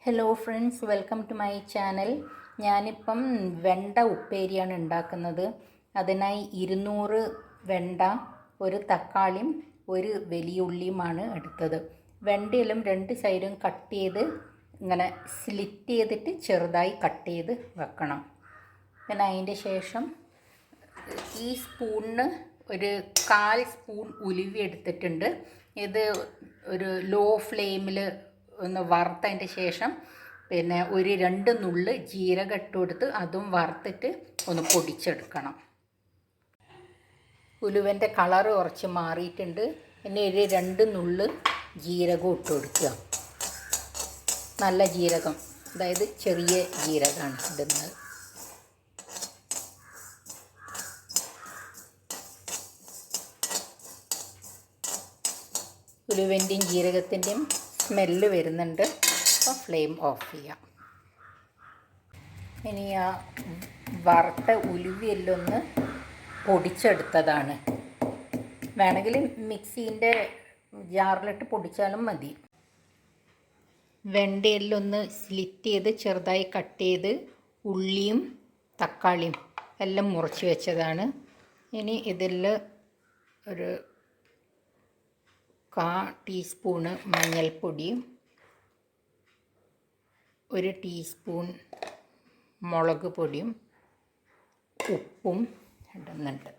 Hello friends, welcome to my channel. ഞാനിപ്പം വെണ്ട ഉപ്പേരിയാണ് ഉണ്ടാക്കുന്നത്. അതിനായി 200 വെണ്ട, ഒരു തക്കാളിയും ഒരു വലിയ ഉള്ളിയുമാണ് എടുത്തത്. വെണ്ടയെല്ലാം രണ്ട് സൈഡും കട്ട് ചെയ്ത് ഇങ്ങനെ സ്ലിറ്റ് ചെയ്തിട്ട് ചെറുതായി കട്ട് ചെയ്ത് വെക്കണം. പിന്നെ അതിൻ്റെ ശേഷം ഈ സ്പൂണിന് ഒരു 1/4 സ്പൂൺ ഉലുവ എടുത്തിട്ടുണ്ട്. ഇത് ഒരു ലോ ഫ്ലെയിമിൽ ഒന്ന് വറുത്തതിൻ്റെ ശേഷം പിന്നെ ഒരു 2 നുള്ള് ജീരകം ഇട്ട് കൊടുത്ത് അതും വറുത്തിട്ട് ഒന്ന് പൊടിച്ചെടുക്കണം. ഉലുവൻ്റെ കളറ് കുറച്ച് മാറിയിട്ടുണ്ട്. പിന്നെ ഒരു 2 നുള്ള് ജീരകം ഇട്ട് കൊടുക്കുക. നല്ല ജീരകം, അതായത് ചെറിയ ജീരകമാണ് ഇടുന്നത്. ഉലുവൻ്റെയും ജീരകത്തിൻ്റെയും സ്മെല്ല് വരുന്നുണ്ട്. അപ്പോൾ ഫ്ലെയിം ഓഫ് ചെയ്യാം. ഇനി ആ വറുത്ത ഉലുവയെല്ലാം ഒന്ന് പൊടിച്ചെടുത്തതാണ്. വേണമെങ്കിൽ മിക്സീൻ്റെ ജാറിലിട്ട് പൊടിച്ചാലും മതി. വെണ്ടയെല്ലാം ഒന്ന് സ്ലിറ്റ് ചെയ്ത് ചെറുതായി കട്ട് ചെയ്ത് ഉള്ളിയും തക്കാളിയും എല്ലാം മുറിച്ച് വെച്ചതാണ്. ഇനി ഇതിൽ ഒരു 1/4 ടീസ്പൂണ് മഞ്ഞൾപ്പൊടിയും 1 ടീസ്പൂൺ മുളക് പൊടിയും ഉപ്പും ഇടുന്നുണ്ട്.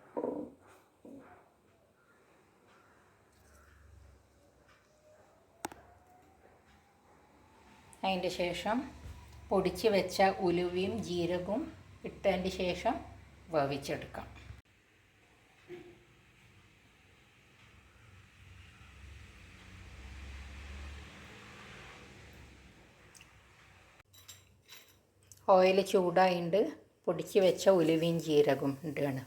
അതിൻ്റെ ശേഷം പൊടിച്ച് വെച്ച ഉലുവയും ജീരകവും ഇട്ടതിൻ്റെ ശേഷം വേവിച്ചെടുക്കാം. ഓയിൽ ചൂടായിട്ട് പൊടിച്ച് വെച്ച ഉലുവയും ജീരകവും ഇടുകയാണ്.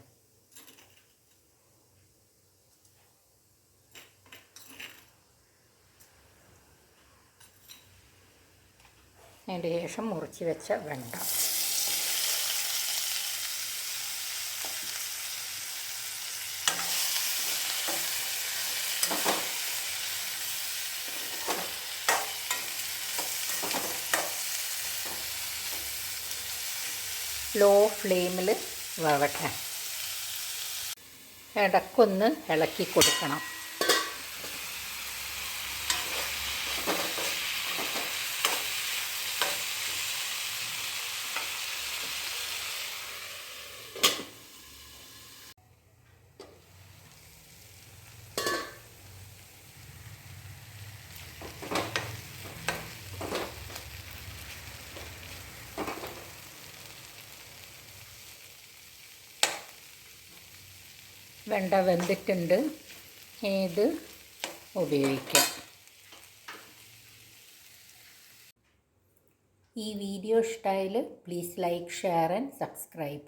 അതിൻ്റെ ശേഷം മുറിച്ച് വെച്ച വെണ്ട, ലോ ഫ്ലെയിമിൽ വേവട്ടെ. ഇടയ്ക്കൊന്ന് ഇളക്കി കൊടുക്കണം. വെണ്ട വെന്തിട്ടുണ്ട്. ഇത് ഉപയോഗിക്കാം. ഈ വീഡിയോ ഇഷ്ടമായാൽ please like, share and subscribe.